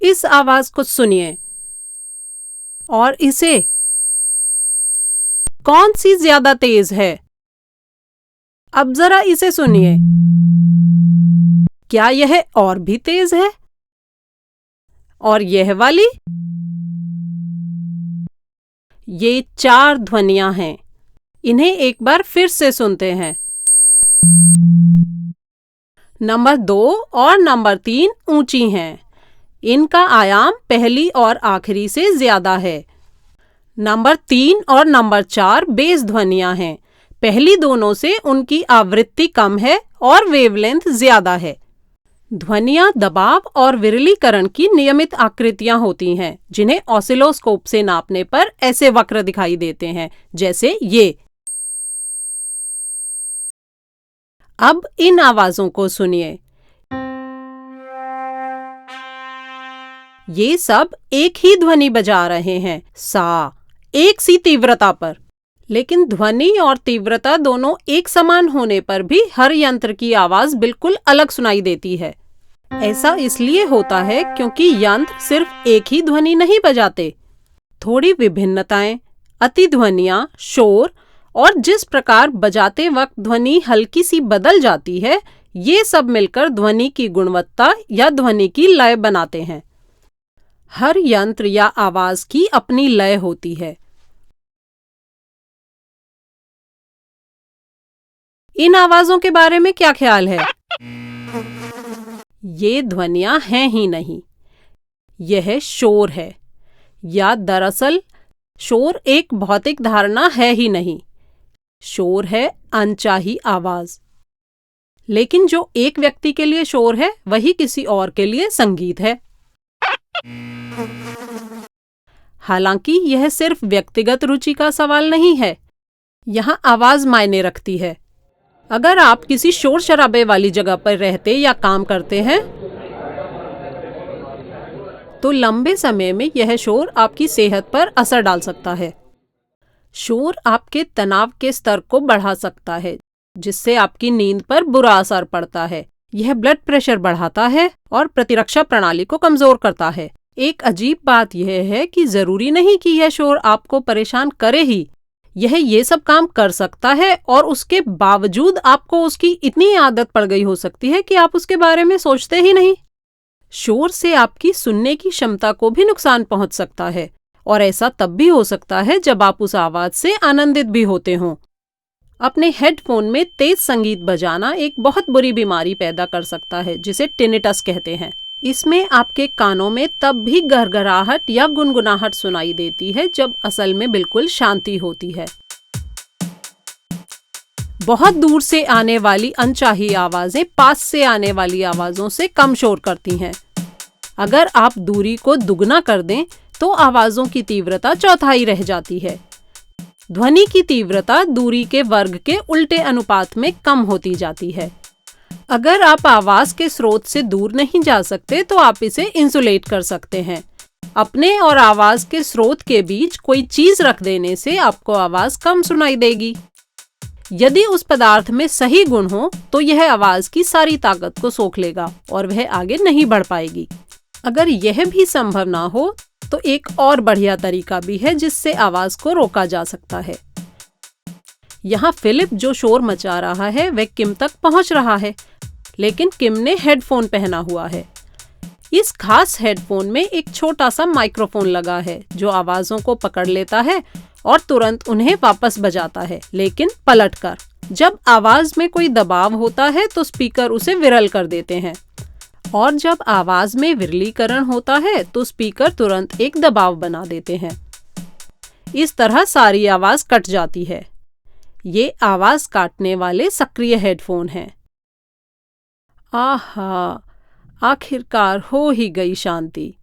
इस आवाज को सुनिए और इसे कौन सी ज्यादा तेज है? अब जरा इसे सुनिए। क्या यह और भी तेज है? और यह वाली? ये 4 ध्वनियां हैं। इन्हें एक बार फिर से सुनते हैं। नंबर 2 और नंबर 3 ऊंची हैं। इनका आयाम पहली और आखिरी से ज्यादा है। नंबर 3 और नंबर 4 बेस ध्वनियां हैं। पहली दोनों से उनकी आवृत्ति कम है और वेवलेंथ ज्यादा है। ध्वनियां दबाव और विरलीकरण की नियमित आकृतियां होती हैं, जिन्हें ऑसिलोस्कोप से नापने पर ऐसे वक्र दिखाई देते हैं, जैसे ये। अब इन आवाजों को सुनिए। ये सब एक ही ध्वनि बजा रहे हैं, सा, एक सी तीव्रता पर। लेकिन ध्वनि और तीव्रता दोनों एक समान होने पर भी हर यंत्र की आवाज बिल्कुल अलग सुनाई देती है। ऐसा इसलिए होता है क्योंकि यंत्र सिर्फ एक ही ध्वनि नहीं बजाते। थोड़ी विभिन्नताएं, अतिध्वनियां, शोर और जिस प्रकार बजाते वक्त ध्वनि हल्की सी बदल जाती है, ये सब मिलकर ध्वनि की गुणवत्ता या ध्वनि की लय बनाते हैं। हर यंत्र या आवाज की अपनी लय होती है। इन आवाजों के बारे में क्या ख्याल है? ये ध्वनियां हैं ही नहीं, यह शोर है। या दरअसल शोर एक भौतिक धारणा है ही नहीं, शोर है अनचाही आवाज। लेकिन जो एक व्यक्ति के लिए शोर है, वही किसी और के लिए संगीत है। हालांकि यह सिर्फ व्यक्तिगत रुचि का सवाल नहीं है, यहाँ आवाज मायने रखती है। अगर आप किसी शोर शराबे वाली जगह पर रहते या काम करते हैं, तो लंबे समय में यह शोर आपकी सेहत पर असर डाल सकता है। शोर आपके तनाव के स्तर को बढ़ा सकता है, जिससे आपकी नींद पर बुरा असर पड़ता है। यह ब्लड प्रेशर बढ़ाता है और प्रतिरक्षा प्रणाली को कमजोर करता है। एक अजीब बात यह है कि जरूरी नहीं कि यह शोर आपको परेशान करे ही। यह ये सब काम कर सकता है और उसके बावजूद आपको उसकी इतनी आदत पड़ गई हो सकती है कि आप उसके बारे में सोचते ही नहीं। शोर से आपकी सुनने की क्षमता को भी नुकसान पहुंच सकता है, और ऐसा तब भी हो सकता है जब आप उस आवाज से आनंदित भी होते हों। अपने हेडफोन में तेज संगीत बजाना एक बहुत बुरी बीमारी पैदा कर सकता है, जिसे टिनिटस कहते हैं। इसमें आपके कानों में तब भी घरघराहट या गुनगुनाहट सुनाई देती है जब असल में बिल्कुल शांति होती है। बहुत दूर से आने वाली अनचाही आवाजें पास से आने वाली आवाजों से कम शोर करती हैं। अगर आप दूरी को दुगना कर दें तो आवाजों की तीव्रता चौथाई रह जाती है। ध्वनि की तीव्रता दूरी के वर्ग के उल्टे अनुपात में कम होती जाती है। अगर आप आवाज के स्रोत से दूर नहीं जा सकते तो आप इसे इंसुलेट कर सकते हैं। अपने और आवाज के स्रोत के बीच कोई चीज रख देने से आपको आवाज कम सुनाई देगी। यदि उस पदार्थ में सही गुण हो तो यह आवाज की सारी ताकत को सोख लेगा और वह आगे नहीं बढ़ पाएगी। अगर यह भी संभव ना हो तो एक और बढ़िया तरीका भी है जिससे आवाज को रोका जा सकता है। यहाँ फिलिप जो शोर मचा रहा है वह किम तक पहुंच रहा है, लेकिन किम ने हेडफोन पहना हुआ है। इस खास हेडफोन में एक छोटा सा माइक्रोफोन लगा है जो आवाजों को पकड़ लेता है और तुरंत उन्हें वापस बजाता है, लेकिन पलटकर। जब आवाज में कोई दबाव होता है तो स्पीकर उसे विरल कर देते हैं, और जब आवाज में विरलीकरण होता है तो स्पीकर तुरंत एक दबाव बना देते हैं। इस तरह सारी आवाज कट जाती है। ये आवाज काटने वाले सक्रिय हेडफोन हैं। आहा, आखिरकार हो ही गई शांति।